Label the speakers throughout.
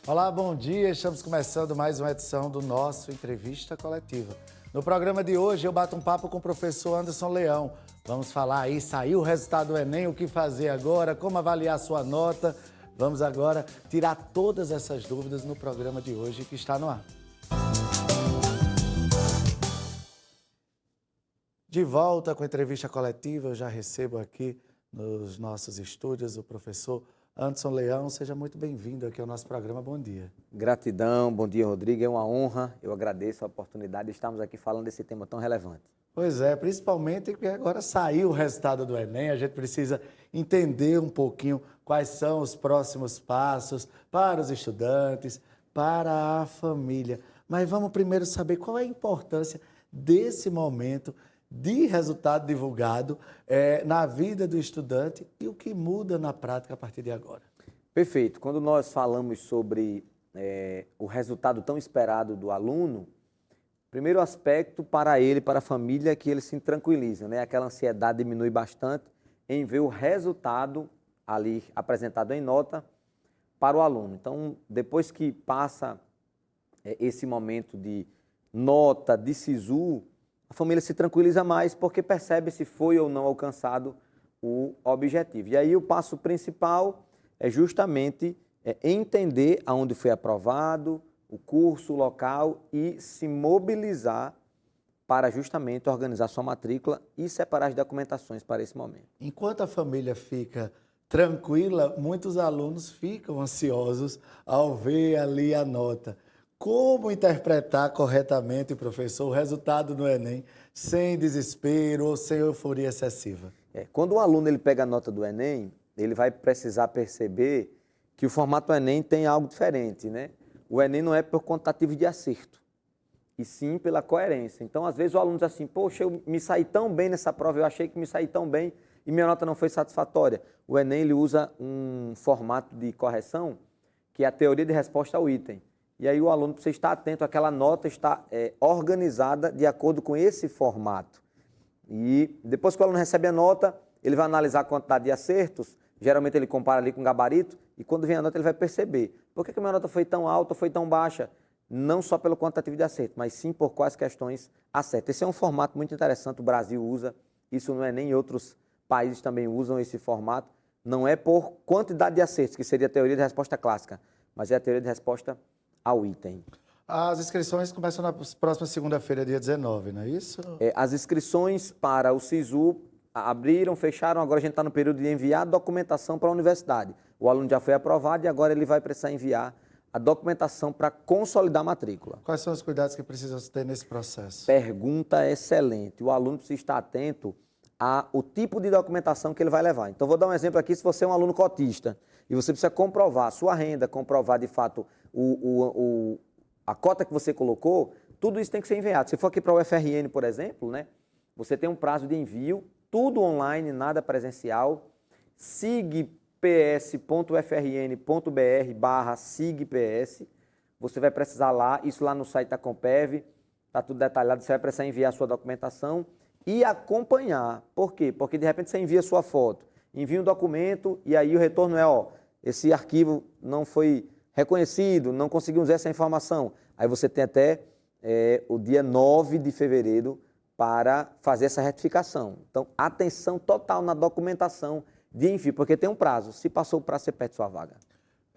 Speaker 1: Olá, bom dia. Estamos começando mais uma edição do nosso Entrevista Coletiva. No programa de hoje eu bato um papo com o professor Anderson Leão. Vamos falar aí, saiu o resultado do Enem, o que fazer agora, como avaliar a sua nota. Vamos agora tirar todas essas dúvidas no programa de hoje que está no ar. De volta com a Entrevista Coletiva, eu já recebo aqui nos nossos estúdios o professor Anderson Leão. Seja muito bem-vindo aqui ao nosso programa. Bom dia.
Speaker 2: Gratidão, bom dia, Rodrigo. É uma honra, eu agradeço a oportunidade de estarmos aqui falando desse tema tão relevante.
Speaker 1: Pois é, principalmente porque agora saiu o resultado do Enem, a gente precisa entender um pouquinho quais são os próximos passos para os estudantes, para a família. Mas vamos primeiro saber qual é a importância desse momento de resultado divulgado na vida do estudante e o que muda na prática a partir de agora.
Speaker 2: Perfeito. Quando nós falamos sobre o resultado tão esperado do aluno, primeiro aspecto para ele, para a família, é que ele se tranquiliza, né? Aquela ansiedade diminui bastante em ver o resultado ali apresentado em nota para o aluno. Então, depois que passa esse momento de nota, de SISU, a família se tranquiliza mais porque percebe se foi ou não alcançado o objetivo. E aí o passo principal é justamente entender aonde foi aprovado, o curso, o local e se mobilizar para justamente organizar sua matrícula e separar as documentações para esse momento.
Speaker 1: Enquanto a família fica tranquila, muitos alunos ficam ansiosos ao ver ali a nota. Como interpretar corretamente, professor, o resultado do Enem sem desespero ou sem euforia excessiva?
Speaker 2: Quando o aluno ele pega a nota do Enem, ele vai precisar perceber que o formato Enem tem algo diferente, né? O Enem não é por quantitativo de acerto, e sim pela coerência. Então, às vezes o aluno diz assim, poxa, eu me saí tão bem nessa prova, eu achei que me saí tão bem e minha nota não foi satisfatória. O Enem ele usa um formato de correção que é a teoria de resposta ao item. E aí o aluno precisa estar atento àquela nota estar organizada de acordo com esse formato. E depois que o aluno recebe a nota, ele vai analisar a quantidade de acertos, geralmente ele compara ali com o gabarito, e quando vem a nota ele vai perceber por que a minha nota foi tão alta ou foi tão baixa, não só pelo quantitativo de acerto, mas sim por quais questões acerta. Esse é um formato muito interessante, o Brasil usa, isso não é nem outros países também usam esse formato, não é por quantidade de acertos, que seria a teoria de resposta clássica, mas é a teoria de resposta ao item.
Speaker 1: As inscrições começam na próxima segunda-feira, dia 19, não é isso?
Speaker 2: As inscrições para o SISU abriram, fecharam, agora a gente está no período de enviar a documentação para a universidade. O aluno já foi aprovado e agora ele vai precisar enviar a documentação para consolidar a matrícula.
Speaker 1: Quais são os cuidados que precisam ter nesse processo?
Speaker 2: Pergunta excelente. O aluno precisa estar atento ao tipo de documentação que ele vai levar. Então, vou dar um exemplo aqui, se você é um aluno cotista e você precisa comprovar a sua renda, comprovar de fato a cota que você colocou, tudo isso tem que ser enviado. Se for aqui para o UFRN, por exemplo, né, você tem um prazo de envio, tudo online, nada presencial, sigps.ufrn.br/sigps, você vai precisar lá, isso lá no site da Compev, está tudo detalhado, você vai precisar enviar a sua documentação e acompanhar. Por quê? Porque de repente você envia a sua foto, envia um documento e aí o retorno é, esse arquivo não foi reconhecido, não conseguimos essa informação. Aí você tem até o dia 9 de fevereiro para fazer essa retificação. Então, atenção total na documentação de envio, porque tem um prazo. Se passou o prazo, você perde sua vaga.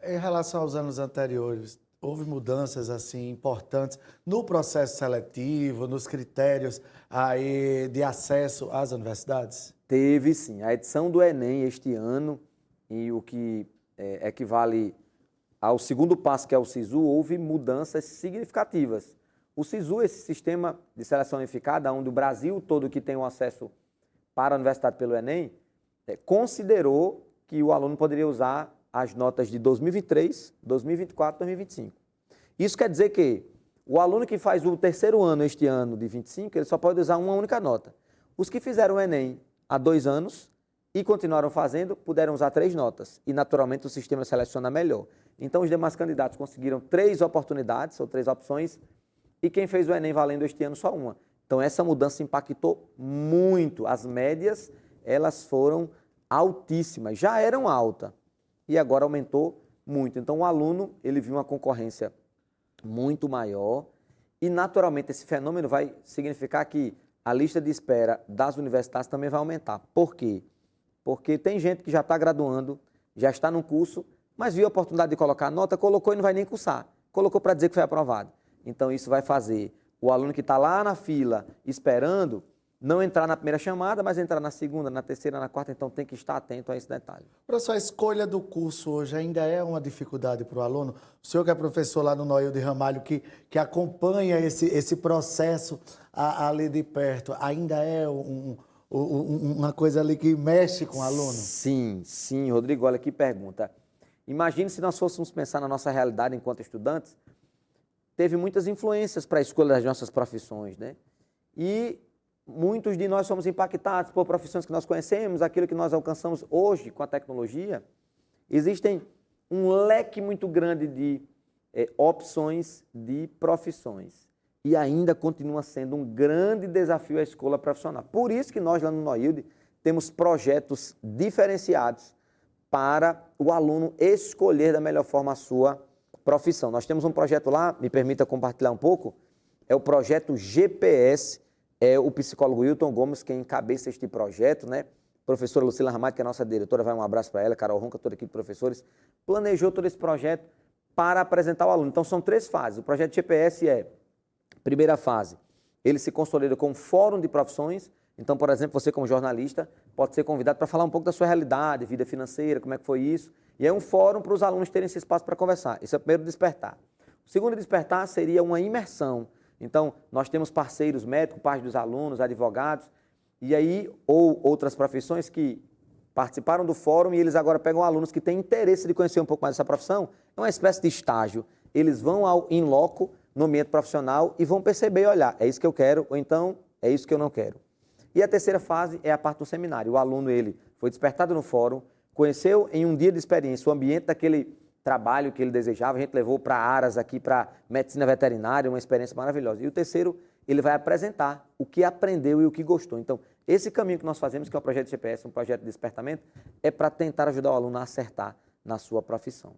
Speaker 1: Em relação aos anos anteriores, houve mudanças assim importantes no processo seletivo, nos critérios aí de acesso às universidades?
Speaker 2: Teve sim. A edição do Enem este ano, e o que equivale ao segundo passo, que é o SISU, houve mudanças significativas. O SISU, esse sistema de seleção unificada, onde o Brasil todo que tem o acesso para a universidade pelo Enem, considerou que o aluno poderia usar as notas de 2023, 2024 e 2025. Isso quer dizer que o aluno que faz o terceiro ano este ano de 25, ele só pode usar uma única nota. Os que fizeram o Enem há 2 anos e continuaram fazendo, puderam usar 3 notas. E, naturalmente, o sistema seleciona melhor. Então, os demais candidatos conseguiram 3 oportunidades, ou 3 opções, e quem fez o Enem valendo este ano só uma. Então, essa mudança impactou muito. As médias, elas foram altíssimas, já eram altas, e agora aumentou muito. Então, o aluno, ele viu uma concorrência muito maior e, naturalmente, esse fenômeno vai significar que a lista de espera das universidades também vai aumentar. Por quê? Porque tem gente que já está graduando, já está no curso, mas viu a oportunidade de colocar a nota, colocou e não vai nem cursar. Colocou para dizer que foi aprovado. Então, isso vai fazer o aluno que está lá na fila esperando não entrar na primeira chamada, mas entrar na segunda, na terceira, na quarta. Então, tem que estar atento a esse detalhe.
Speaker 1: Professor, a escolha do curso hoje ainda é uma dificuldade para o aluno? O senhor que é professor lá no Noil de Ramalho, que acompanha esse processo ali de perto, ainda é uma coisa ali que mexe com o aluno?
Speaker 2: Sim, sim, Rodrigo, olha que pergunta. Imagine se nós fôssemos pensar na nossa realidade enquanto estudantes, teve muitas influências para a escolha das nossas profissões, né? E muitos de nós somos impactados por profissões que nós conhecemos, aquilo que nós alcançamos hoje com a tecnologia. Existem um leque muito grande de opções de profissões. E ainda continua sendo um grande desafio a escola profissional. Por isso que nós lá no Noilde temos projetos diferenciados para o aluno escolher da melhor forma a sua profissão. Nós temos um projeto lá, me permita compartilhar um pouco, é o projeto GPS, é o psicólogo Wilton Gomes quem encabeça este projeto, né? Professora Lucila Ramalho, que é a nossa diretora, vai um abraço para ela, Carol Ronca, toda a equipe de professores, planejou todo esse projeto para apresentar ao aluno. Então, são 3 fases. O projeto GPS primeira fase, ele se consolida com um fórum de profissões. Então, por exemplo, você como jornalista pode ser convidado para falar um pouco da sua realidade, vida financeira, como é que foi isso. E é um fórum para os alunos terem esse espaço para conversar. Esse é o primeiro despertar. O segundo despertar seria uma imersão. Então, nós temos parceiros médicos, parte dos alunos, advogados, e aí, ou outras profissões que participaram do fórum e eles agora pegam alunos que têm interesse de conhecer um pouco mais dessa profissão. É uma espécie de estágio. Eles vão ao in loco, no ambiente profissional, e vão perceber, olhar, é isso que eu quero, ou então é isso que eu não quero. E a terceira fase é a parte do seminário. O aluno, ele foi despertado no fórum, conheceu em um dia de experiência o ambiente daquele trabalho que ele desejava. A gente levou para Aras aqui, para medicina veterinária, uma experiência maravilhosa. E o terceiro, ele vai apresentar o que aprendeu e o que gostou. Então, esse caminho que nós fazemos, que é o projeto GPS, um projeto de despertamento, é para tentar ajudar o aluno a acertar na sua profissão.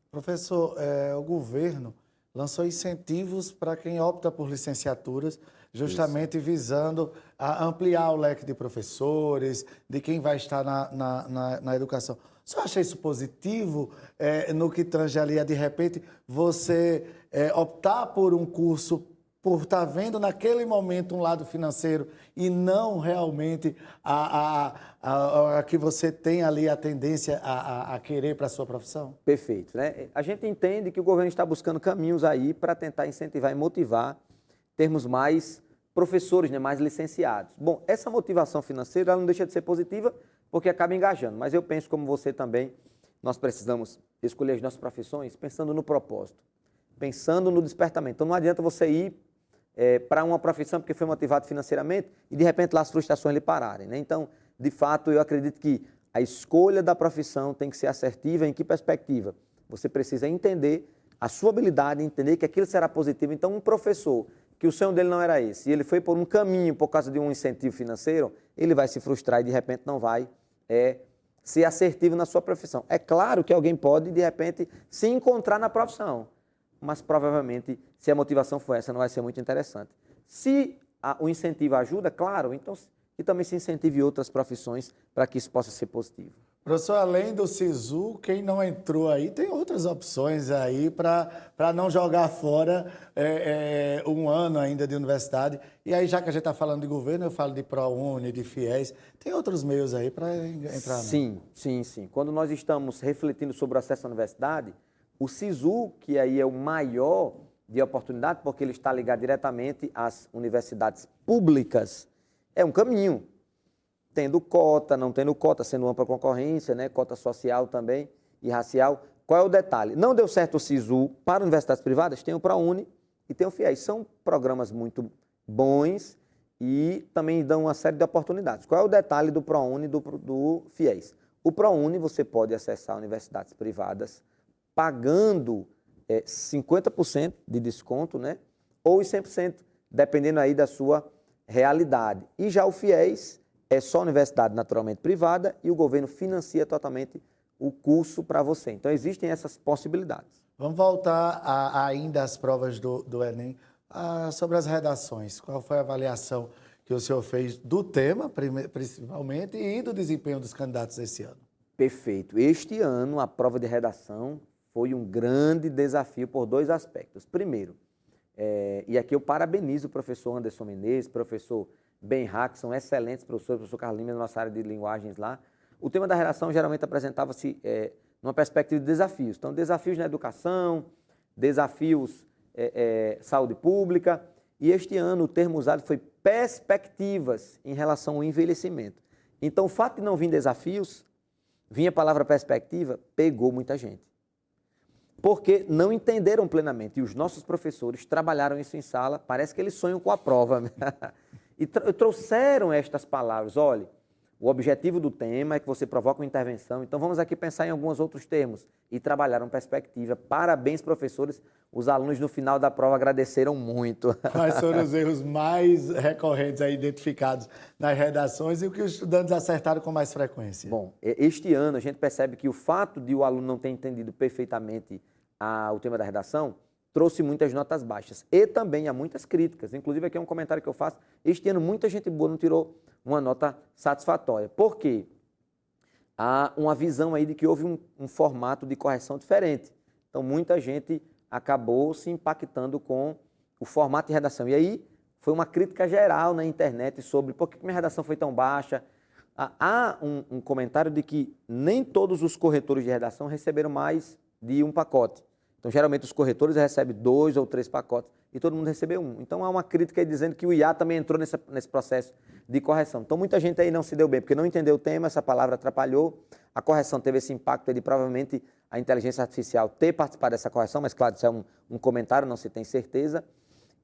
Speaker 1: Professor, o governo lançou incentivos para quem opta por licenciaturas, justamente visando a ampliar o leque de professores, de quem vai estar na educação. O senhor acha isso positivo no que tange ali, de repente, você optar por um curso, por estar vendo naquele momento um lado financeiro e não realmente a que você tem ali a tendência a querer para a sua profissão?
Speaker 2: Perfeito, né? A gente entende que o governo está buscando caminhos aí para tentar incentivar e motivar, termos mais professores, né, mais licenciados. Bom, essa motivação financeira ela não deixa de ser positiva porque acaba engajando, mas eu penso como você também, nós precisamos escolher as nossas profissões pensando no propósito, pensando no despertamento. Então não adianta você ir para uma profissão porque foi motivado financeiramente e de repente lá as frustrações lhe pararem, né? Então, de fato, eu acredito que a escolha da profissão tem que ser assertiva. Em que perspectiva? Você precisa entender a sua habilidade, entender que aquilo será positivo. Então, um professor, que o sonho dele não era esse, e ele foi por um caminho por causa de um incentivo financeiro, ele vai se frustrar e de repente não vai ser assertivo na sua profissão. É claro que alguém pode, de repente, se encontrar na profissão, mas provavelmente, se a motivação for essa, não vai ser muito interessante. Se o incentivo ajuda, claro, então e também se incentive outras profissões para que isso possa ser positivo.
Speaker 1: Professor, além do SISU, quem não entrou aí, tem outras opções aí para não jogar fora um ano ainda de universidade. E aí, já que a gente está falando de governo, eu falo de ProUni, de FIES, tem outros meios aí para entrar?
Speaker 2: Sim, sim, sim. Quando nós estamos refletindo sobre o acesso à universidade, o SISU, que aí é o maior de oportunidade, porque ele está ligado diretamente às universidades públicas, é um caminho. Tendo cota, não tendo cota, sendo ampla concorrência, né? Cota social também e racial. Qual é o detalhe? Não deu certo o SISU para universidades privadas? Tem o ProUni e tem o FIES. São programas muito bons e também dão uma série de oportunidades. Qual é o detalhe do ProUni e do FIES? O ProUni você pode acessar universidades privadas pagando 50% de desconto, né? Ou os 100%, dependendo aí da sua realidade. E já o FIES é só universidade naturalmente privada e o governo financia totalmente o curso para você. Então, existem essas possibilidades.
Speaker 1: Vamos voltar ainda às provas do Enem, sobre as redações. Qual foi a avaliação que o senhor fez do tema, principalmente, e do desempenho dos candidatos esse ano?
Speaker 2: Perfeito. Este ano, a prova de redação foi um grande desafio por 2 aspectos. Primeiro, e aqui eu parabenizo o professor Anderson Menezes, professor Ben Hack, são excelentes professores, o professor Carlos Lima, na nossa área de linguagens lá. O tema da redação geralmente apresentava-se numa perspectiva de desafios. Então, desafios na educação, desafios saúde pública, e este ano o termo usado foi perspectivas em relação ao envelhecimento. Então, o fato de não vir desafios, vinha a palavra perspectiva, pegou muita gente. Porque não entenderam plenamente. E os nossos professores trabalharam isso em sala, parece que eles sonham com a prova. E trouxeram estas palavras. Olha, o objetivo do tema é que você provoque uma intervenção, então vamos aqui pensar em alguns outros termos. E trabalharam perspectiva. Parabéns, professores. Os alunos no final da prova agradeceram muito.
Speaker 1: Quais foram os erros mais recorrentes aí identificados nas redações e o que os estudantes acertaram com mais frequência?
Speaker 2: Bom, este ano a gente percebe que o fato de o aluno não ter entendido perfeitamente o tema da redação trouxe muitas notas baixas. E também há muitas críticas. Inclusive, aqui é um comentário que eu faço. Este ano, muita gente boa não tirou uma nota satisfatória. Por quê? Há uma visão aí de que houve um formato de correção diferente. Então, muita gente acabou se impactando com o formato de redação. E aí, foi uma crítica geral na internet sobre por que minha redação foi tão baixa. Há um comentário de que nem todos os corretores de redação receberam mais de um pacote. Então, geralmente, os corretores recebem 2 ou 3 pacotes e todo mundo recebeu um. Então, há uma crítica aí dizendo que o IA também entrou nesse processo de correção. Então, muita gente aí não se deu bem, porque não entendeu o tema, essa palavra atrapalhou. A correção teve esse impacto aí de provavelmente a inteligência artificial ter participado dessa correção, mas, claro, isso é um comentário, não se tem certeza.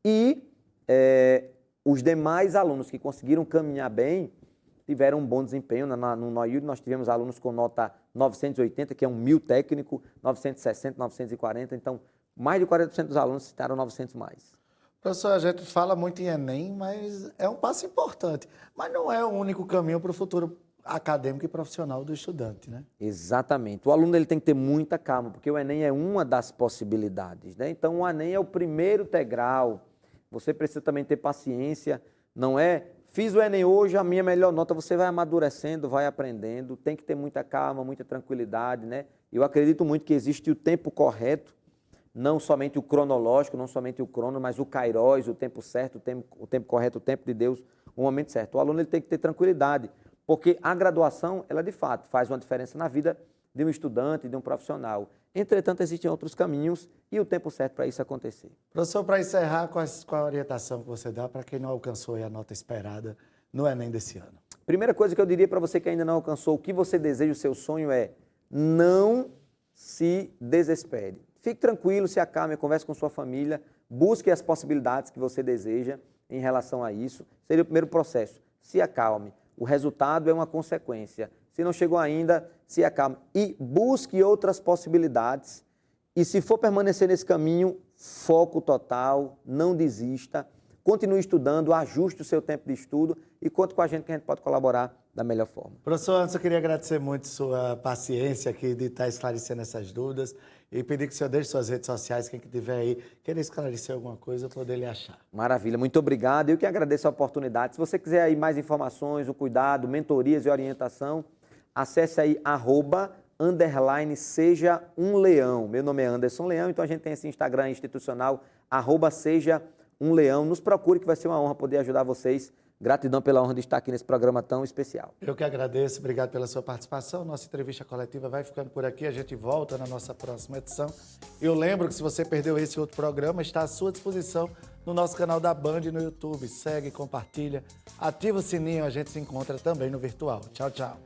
Speaker 2: E os demais alunos que conseguiram caminhar bem tiveram um bom desempenho. No NOIUD nós tivemos alunos com nota 980, que é um 1000 técnico, 960, 940, então mais de 40% dos alunos citaram 900 mais.
Speaker 1: Professor, a gente fala muito em Enem, mas é um passo importante. Mas não é o único caminho para o futuro acadêmico e profissional do estudante, né?
Speaker 2: Exatamente. O aluno ele tem que ter muita calma, porque o Enem é uma das possibilidades, né? Então, o Enem é o primeiro degrau. Você precisa também ter paciência, não é... Fiz o Enem hoje, a minha melhor nota, você vai amadurecendo, vai aprendendo, tem que ter muita calma, muita tranquilidade, né? Eu acredito muito que existe o tempo correto, não somente o cronológico, não somente o crono, mas o kairos, o tempo certo, o tempo correto, o tempo de Deus, o momento certo. O aluno ele tem que ter tranquilidade, porque a graduação, ela de fato faz uma diferença na vida de um estudante, de um profissional. Entretanto, existem outros caminhos e o tempo certo para isso acontecer.
Speaker 1: Professor, para encerrar, qual a orientação que você dá para quem não alcançou a nota esperada no Enem desse ano?
Speaker 2: Primeira coisa que eu diria para você que ainda não alcançou, o que você deseja, o seu sonho é não se desespere. Fique tranquilo, se acalme, converse com sua família, busque as possibilidades que você deseja em relação a isso. Seria o primeiro processo. Se acalme. O resultado é uma consequência. Se não chegou ainda, se acalme e busque outras possibilidades. E se for permanecer nesse caminho, foco total, não desista, continue estudando, ajuste o seu tempo de estudo e conte com a gente que a gente pode colaborar da melhor forma.
Speaker 1: Professor, antes eu queria agradecer muito sua paciência aqui de estar esclarecendo essas dúvidas e pedir que o senhor deixe suas redes sociais, quem que tiver aí, querer esclarecer alguma coisa, eu poder lhe achar.
Speaker 2: Maravilha, muito obrigado. Eu que agradeço a oportunidade. Se você quiser aí mais informações, o cuidado, mentorias e orientação, acesse aí @seja um leão. Meu nome é Anderson Leão, então a gente tem esse Instagram institucional, @seja um leão. Nos procure que vai ser uma honra poder ajudar vocês. Gratidão pela honra de estar aqui nesse programa tão especial.
Speaker 1: Eu que agradeço, obrigado pela sua participação. Nossa entrevista coletiva vai ficando por aqui, a gente volta na nossa próxima edição. Eu lembro que se você perdeu esse outro programa, está à sua disposição no nosso canal da Band no YouTube. Segue, compartilha, ativa o sininho, a gente se encontra também no virtual. Tchau, tchau.